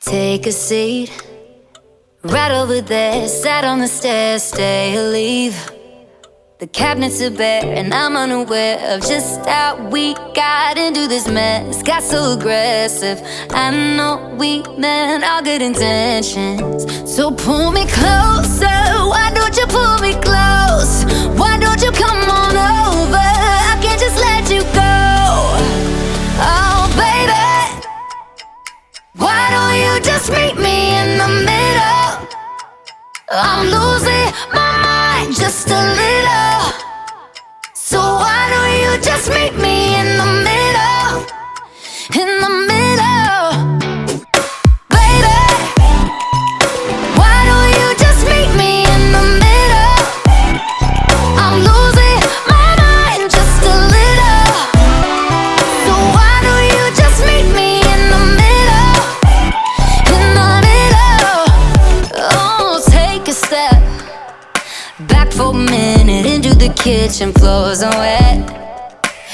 Take a seat right over there, sat on the stairs, stay or leave. The cabinets are bare and I'm unaware of just how we got into this mess. Got so aggressive, I know we meant all good intentions. So pull me closer, why don't you pull me close? Why don't you come on over? I can't just let you go. Oh baby, why don't you just meet me in the middle? I'm losing my mind just a little. So why don't you just meet me in the middle? In the middle. Baby, why don't you just meet me in the middle? I'm losing my mind just a little. So why don't you just meet me in the middle? In the middle. Oh, take a step back for a minute into the kitchen. Floors are wet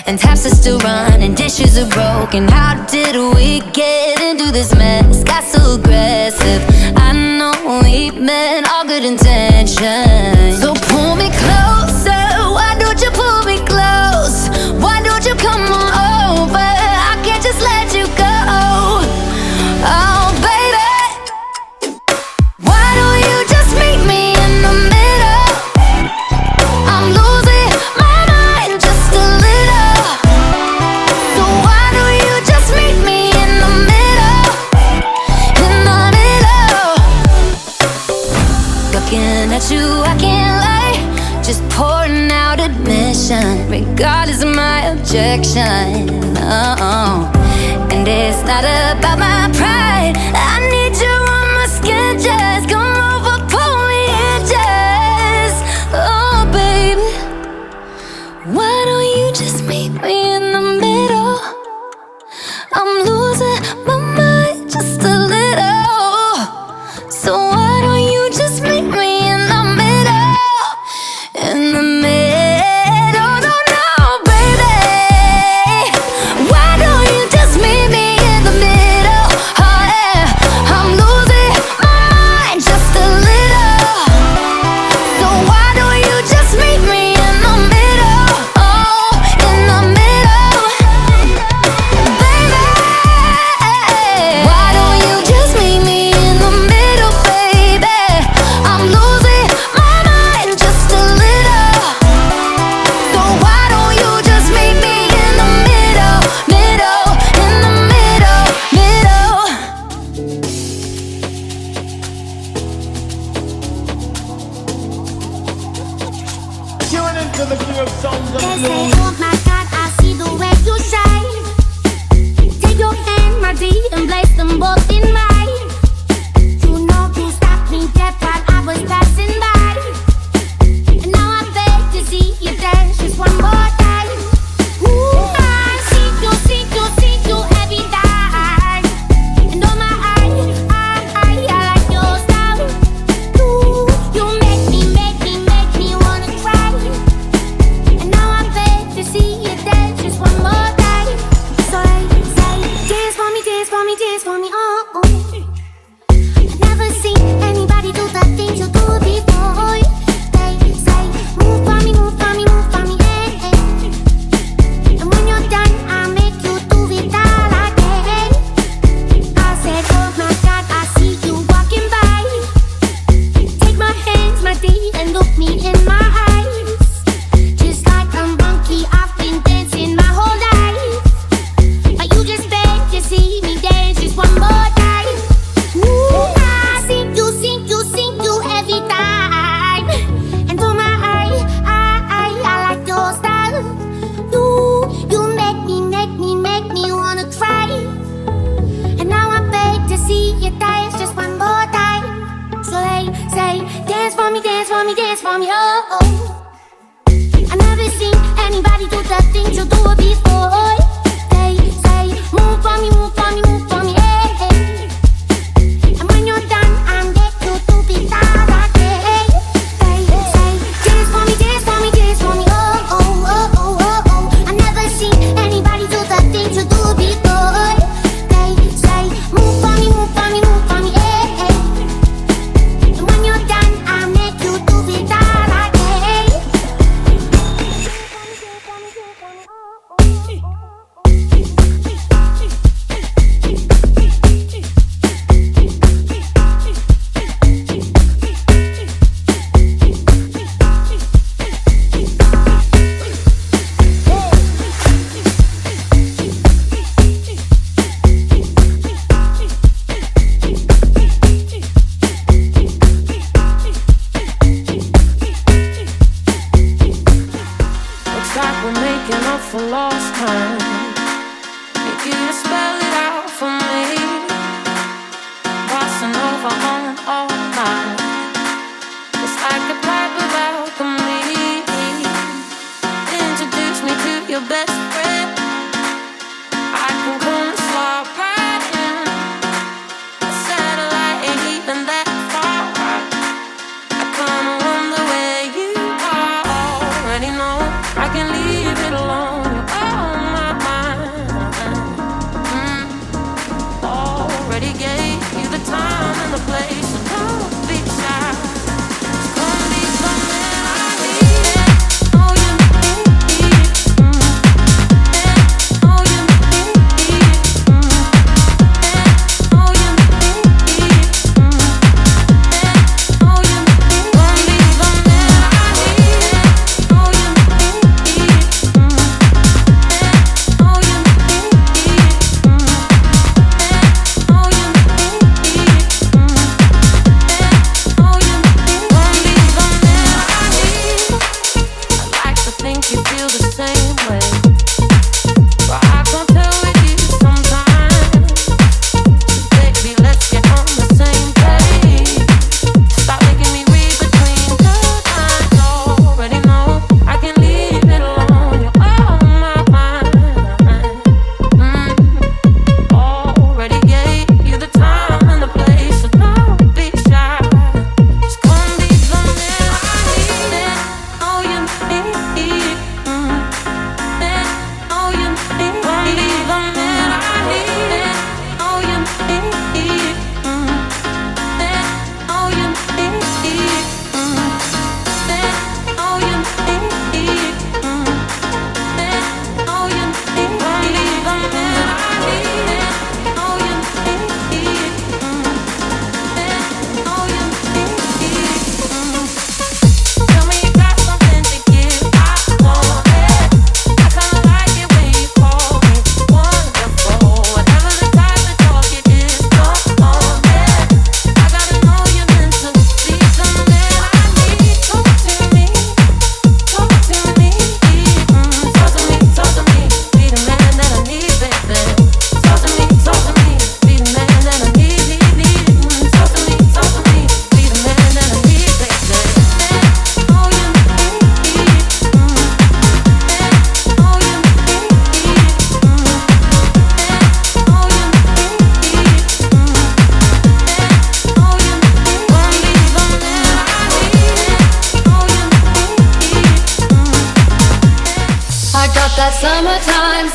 and taps are still running, dishes are broken. How did we get into this mess? Got so aggressive, I know we meant all good intentions. So pull me closer, why don't you pull me close? Why don't you come on over? I can't just let you go. Oh baby, why don't you just meet me in the middle? I'm losing my mind just a little. So why don't you just meet me in the middle? In the middle. Looking at you, I can't lie, just pouring out admission, regardless of my objection. Oh, and it's not about my pride. I need you on my skin, just come over, pull me in, just. Oh baby, why don't you just meet me in the middle? I'm losing my mind just a little. So why don't you just meet me in the middle? In the middle, no, baby. Why don't you just meet me in the middle? Oh yeah, I'm losing my mind just a little. So why don't you just meet me in the middle? Oh, in the middle. Baby, why don't you just meet me in the middle, baby? I'm losing my mind just a little. So why don't you just meet me in the middle, middle, in the middle, middle. Tune into the King of Sounds and They say, Blues. oh my God, I see the way you shine. Take your hand, my dear, and place them both in mine. You know you stopped me dead while I was passing by. And now I beg to see you dance just one more time. Ooh, I see you every time. And oh my, I like your style. Ooh, you make me wanna cry. And now I beg to see you dance just one more time. So say, dance for me, dance for me, dance for me, oh, oh. I've never seen anybody do the things you do before. They say, move for me, move for me, move for me, hey, hey. And when you're done, I'll make you do it all again. I said, oh my God, I see you walking by. Take my hands, my dear, and look me in my eyes. Just like a monkey, I've been dancing my whole life. But you just beg to see me dance just one more time. Ooh, I see you every time. And oh my, I like your style. You make me wanna cry. And now I beg to see you dance just one more time. So they say, dance for me, dance for me, dance for me, oh, oh. I never seen anybody do the things you do before. They say, move for me, move for me, move for me, hey, hey. And when you're done, I'm get you to be all again. They say, dance for me, dance for me, dance for me, oh, oh, oh, oh, oh, oh. I never seen anybody do the things you do before. They say, move for me, move for me, move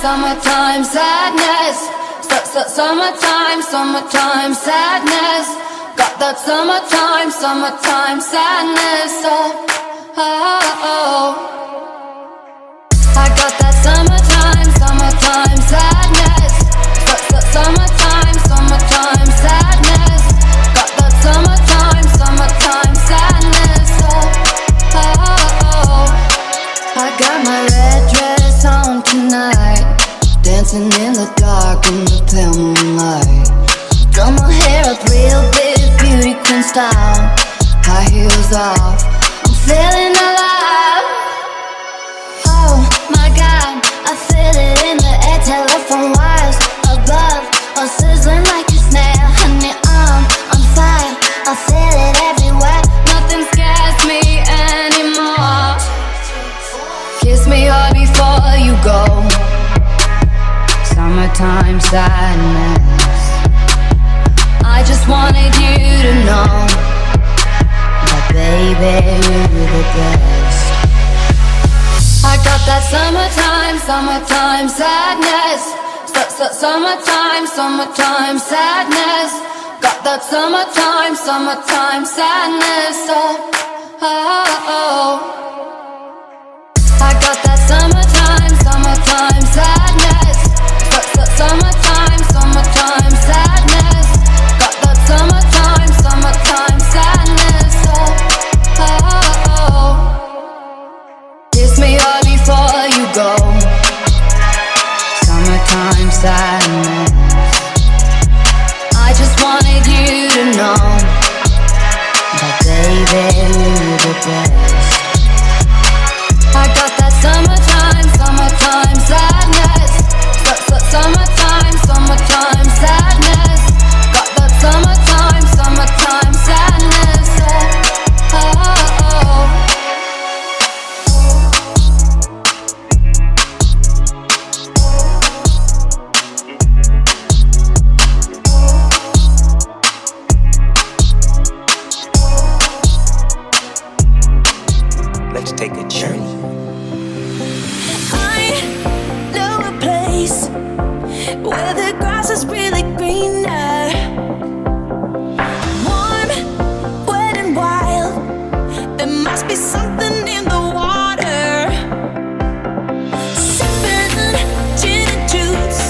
summertime sadness. Summertime, summertime sadness. Got that summertime, summertime sadness. Oh, oh, oh. I got that summertime, summertime sadness. Summertime, summertime sadness. Got that summertime, summertime sadness. Oh, oh, oh. I got my red dress on tonight, dancing in the dark in the pale moonlight. Done my hair up real big, beauty queen style. High heels off, I'm feeling alive. Oh my God, I feel it in the air. Telephone wires above, all sizzling like a snare. Honey, I'm on fire, I feel it everywhere. Nothing scares me anymore. Kiss me hard before you go. Summertime sadness. I just wanted you to know that baby, you're the best. I got that summertime, summertime sadness. Summertime, summertime sadness. Got that summertime, summertime sadness. Oh, oh, oh. I got that summertime, summertime sadness. Summertime, summertime sadness. Got that summertime, summertime sadness. Oh, oh, oh. Kiss me hard before you go. Summertime sadness. I just wanted you to know that baby, you're the best. I got that summertime, summertime sadness. Summertime, summertime sadness. Got that summertime, summertime sadness. Oh, oh, Let's take a journey. I know a place where the grass is really greener. Warm, wet and wild. There must be something in the water. Sipping gin and juice,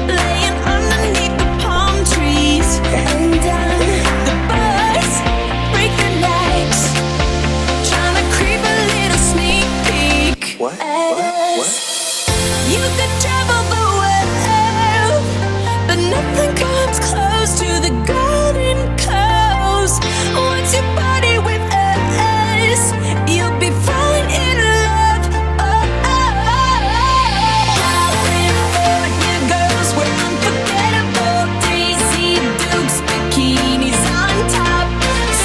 laying underneath the palm trees. And the birds break their necks, trying to creep a little sneak peek. What? You could travel the world, but nothing comes close to the golden coast. Once you party with us, you'll be falling in love. Oh, oh, oh. California girls were unforgettable. Daisy Dukes, bikinis on top.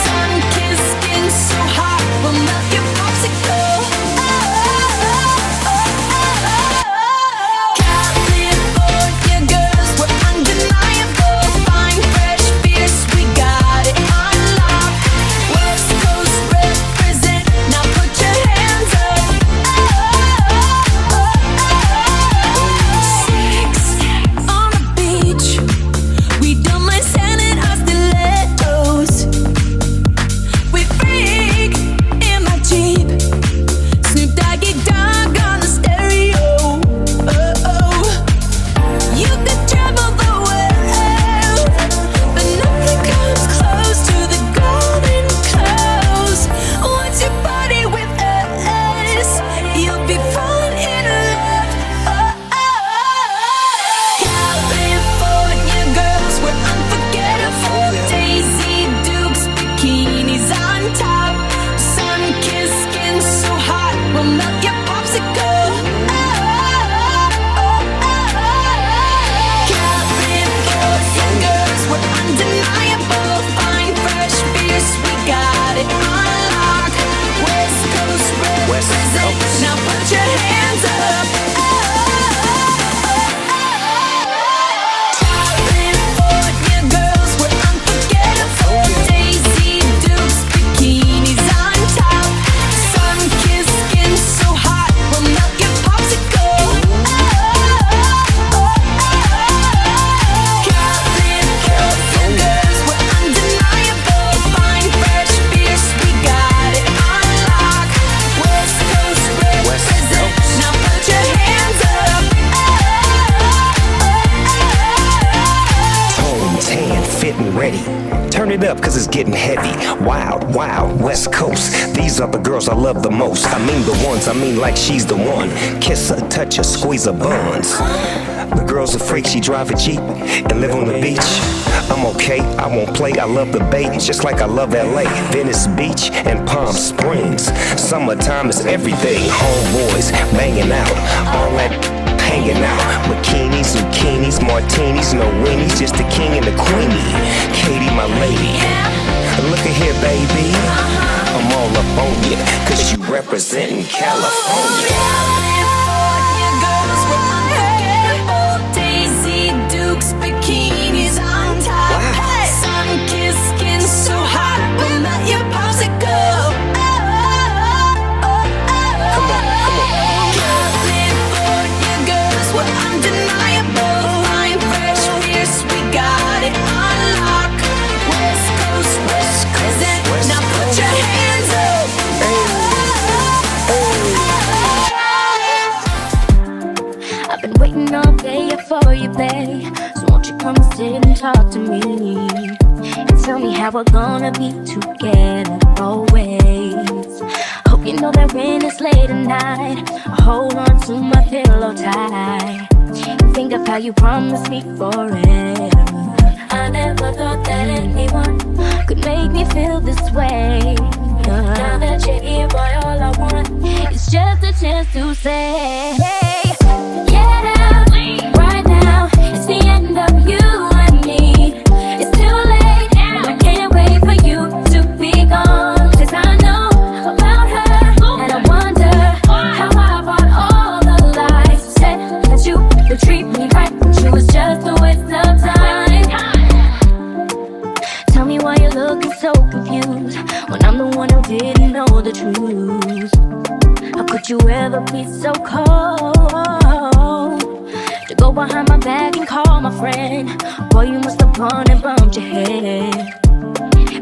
Sun-kissed skin so hot will melt your popsicle. Oh, oh, oh, oh, oh. California girls were undeniable. Fine, fresh, getting ready. Turn it up, cause it's getting heavy. Wild, wild, West Coast. These are the girls I love the most. I mean the ones, I mean like she's the one. Kiss her, touch her, squeeze her buns. The girl's a freak, she drive a Jeep and live on the beach. I'm okay, I won't play, I love the bait, just like I love LA, Venice Beach, and Palm Springs. Summertime is everything, homeboys banging out, all that hanging out. Bikinis, zucchinis, martinis, no weenies, just the king and the queenie. Katie, my lady, look at here, baby, I'm all up on you, cause you representing California. California girls were unforgettable. Daisy Dukes, bikinis on top. Wow. Sun-kissed skin so hot, we'll melt your popsicle. Come on, come on. California girls were undeniable. Fine, fresh, fierce, we got it on lock. West Coast, now put your hands up. I've been waiting all day for you, babe. So won't you come sit and talk to me and tell me how we're gonna be together always. Hope you know that when it's late at night, I hold on to my pillow tight and think of how you promised me forever. I never thought that anyone could make me feel this way. Now that you're here, boy, all I want is just a chance to say, hey, get out right now. It's the end of you and me. It's too late now. I can't wait for you to be gone. 'Cause I know about her, and I wonder how I bought all the lies. Said that you would treat me right, but you was just a waste of time. Tell me why you're looking so confused when I'm the one who didn't know the truth. How could you ever be so cold to go behind my back and call my friend? Boy, you must have gone and bumped your head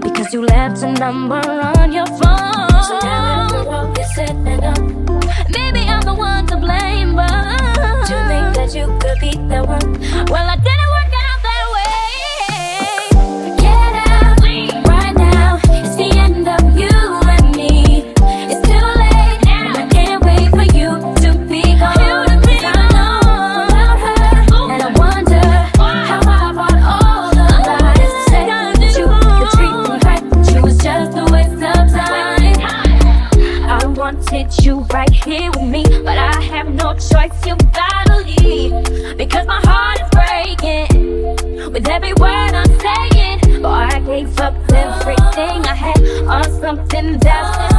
because you left a number on your phone. So now that we're all setting up, maybe I'm the one to blame, but to think that you could be the one, well, I didn't work out that way. Get out right now. It's the end of you and me. It's too late now. I can't wait for you to be gone. 'Cause I know about her, and I wonder how I bought all the lies. Said that you could treat me right, but you was just a waste of time. I wanted you right here with me, but I have no choice, you gotta leave. Because my heart is breaking with every word I'm saying. Boy, I gave up everything I had on something that's